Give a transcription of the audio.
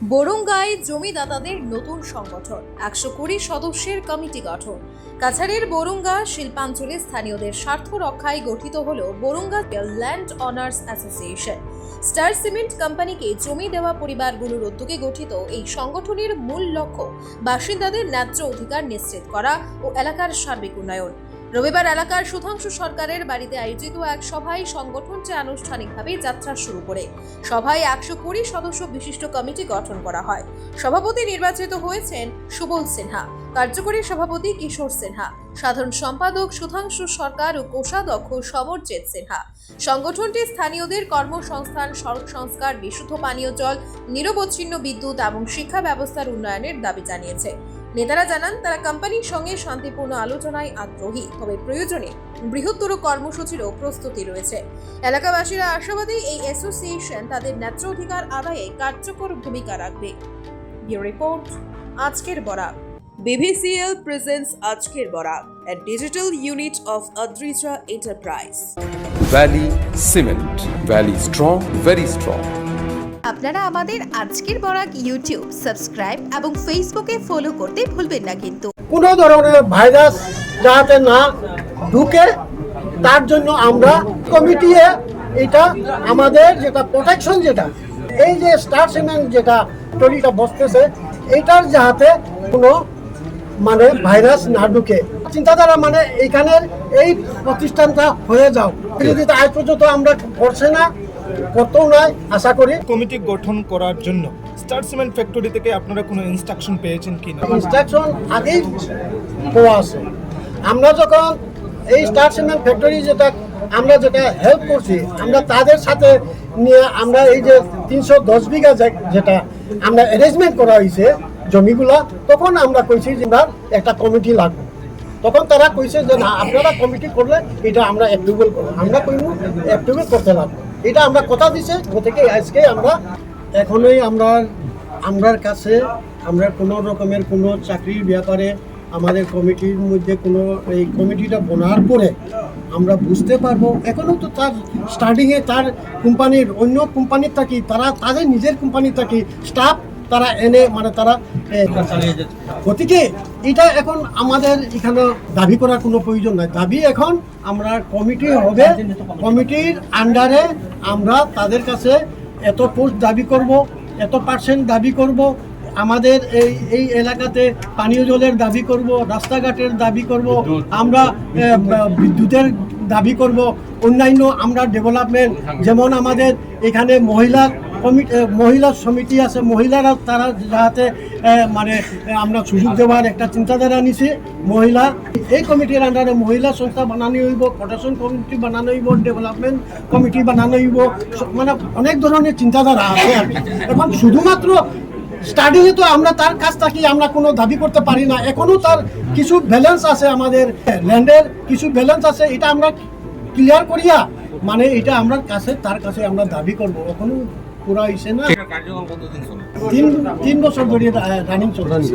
বরুঙ্গায় জমিদাতাদের নতুন সংগঠন 120 সদস্যের কমিটি গঠন। কাছাড়ের বরুঙ্গা শিল্পাঞ্চলে স্থানীয়দের স্বার্থ রক্ষায় গঠিত হল Barunga land owners association. Star cement কোম্পানিকে জমি দেওয়া পরিবারগুলোর উদ্যোগে গঠিত এই সংগঠনের মূল লক্ষ্য বাসিন্দাদের ন্যায্য অধিকার নিশ্চিত করা ও এলাকার সার্বিক উন্নয়ন। রবিবার এলাকার সুধাংশু সরকারের বাড়িতে আয়োজিত এক সভায় সংগঠনটি আনুষ্ঠানিকভাবে যাত্রা শুরু করে সভায় 120 সদস্য বিশিষ্ট কমিটি গঠন করা হয়। সভাপতি নির্বাচিত হয়েছেন সুবল সিনহা, কার্যকরী সভাপতি কিশোর সিনহা, সাধারণ সম্পাদক সুধাংশু সরকার ও কোষাধ্যক্ষ সমরজিৎ সিনহা। সংগঠনটি স্থানীয়দের কর্মসংস্থান, সড়ক সংস্কার, বিশুদ্ধ পানীয় জল, নিরবচ্ছিন্ন বিদ্যুৎ এবং শিক্ষা ব্যবস্থার উন্নয়নের দাবি জানিয়েছে। নেতারা জানান তারা কোম্পানির সঙ্গে শান্তিপূর্ণ আলোচনায় আগ্রহী, তবে প্রয়োজনে বৃহত্তর কর্মসূচিরও প্রস্তুতি রয়েছে। এলাকাবাসীরা আশাবাদী এই অ্যাসোসিয়েশন তাদের ন্যায্য অধিকার আদায়ে কার্যকর ভূমিকা রাখবে। ব্যুরো রিপোর্ট, আজকের বরাক। BVCL presents আজকের Barak, a digital unit of Adrija Enterprise. Valley Cement. Valley strong, very strong. আপনারা আমাদের আজকের বরাক ইউটিউব সাবস্ক্রাইব এবং ফেসবুকে ফলো করতে ভুলবেন না কিন্তু। কোনো ধরনের ভাইরাস যাতে না ঢুকে তার জন্য আমরা কমিটিতে এটা আমাদের যেটা প্রোটেকশন, যেটা এই যে স্টার সিমেন্ট যেটা তৈরিটা বসতেছে এটার যাতে কোনো মানে ভাইরাস না ঢুকে চিন্তাধারা, মানে এইখানের এই প্রতিষ্ঠানটা হয়ে যাও যদি আজ পর্যন্ত আমরা করছে না, করতেও নয় আশা করি। কমিটি গঠন করার জন্য স্টার সিমেন্ট ফ্যাক্টরি থেকে আপনারা কোনো ইনস্ট্রাকশন পেয়েছেন কিনা? ইনস্ট্রাকশন আগেই দেওয়া আছে। আমরা যখন এই স্টার সিমেন্ট ফ্যাক্টরি আমরা যেটা হেল্প করছি, আমরা তাদের সাথে নিয়ে আমরা এই যে 310 বিঘা যেটা আমরা অ্যারেঞ্জমেন্ট করা হয়েছে জমিগুলা, তখন আমরা কইছি যে না একটা কমিটি লাগবে। তখন তারা কইছে যে না আপনারা কমিটি করলে এটা আমরা অ্যাপ্রুভাল করবো। আমরা কইব অ্যাপ্রুভাল করতে লাগবে, এটা আমরা কথা দিছে থেকে আজকে আমরা এখনই আমরার কাছে আমরা কোনো রকমের কোনো চাকরির ব্যাপারে আমাদের কমিটির মধ্যে কোনো এই কমিটিটা বনার পরে আমরা বুঝতে পারবো। এখনও তো তার স্টার্টিংয়ে তার কোম্পানির অন্য কোম্পানির থাকি তারা তাদের নিজের কোম্পানির থাকি স্টাফ তারা এনে মানে তারা গতিকে এটা এখন আমাদের এখানে দাবি করার কোনো প্রয়োজন নাই। দাবি এখন আমরা কমিটি হবে, কমিটির আন্ডারে আমরা তাদের কাছে এত পোস্ট দাবি করব, এত পার্সেন্ট দাবি করব, আমাদের এই এলাকাতে পানীয় জলের দাবি করব, রাস্তাঘাটের দাবি করব, আমরা বিদ্যুতের দাবি করব, অন্যান্য আমরা ডেভেলপমেন্ট, যেমন আমাদের এখানে মহিলা সমিতি আছে, মহিলারা তারা যাতে মানে আমরা সুযোগ দেওয়ার একটা চিন্তাধারা নিছি। মহিলা এই কমিটির আন্ডারে মহিলা সংস্থা বানানো হইব, প্রোটেকশন কমিটি বানানো হইব, ডেভেলপমেন্ট কমিটি বানানো হইব, মানে অনেক ধরনের চিন্তাধারা আছে আর কি। এখন শুধুমাত্র স্টার্টিংয়ে তো আমরা তার কাছ থেকে আমরা কোনো দাবি করতে পারি না, এখনও তার কিছু ব্যালেন্স আছে, আমাদের ল্যান্ডের কিছু ব্যালেন্স আছে, এটা আমরা ক্লিয়ার করিয়া মানে এটা আমরা তার কাছে আমরা দাবি করব। এখনো পুরা হয়েছে না, 3 বছর ধরে রানিং চলছে।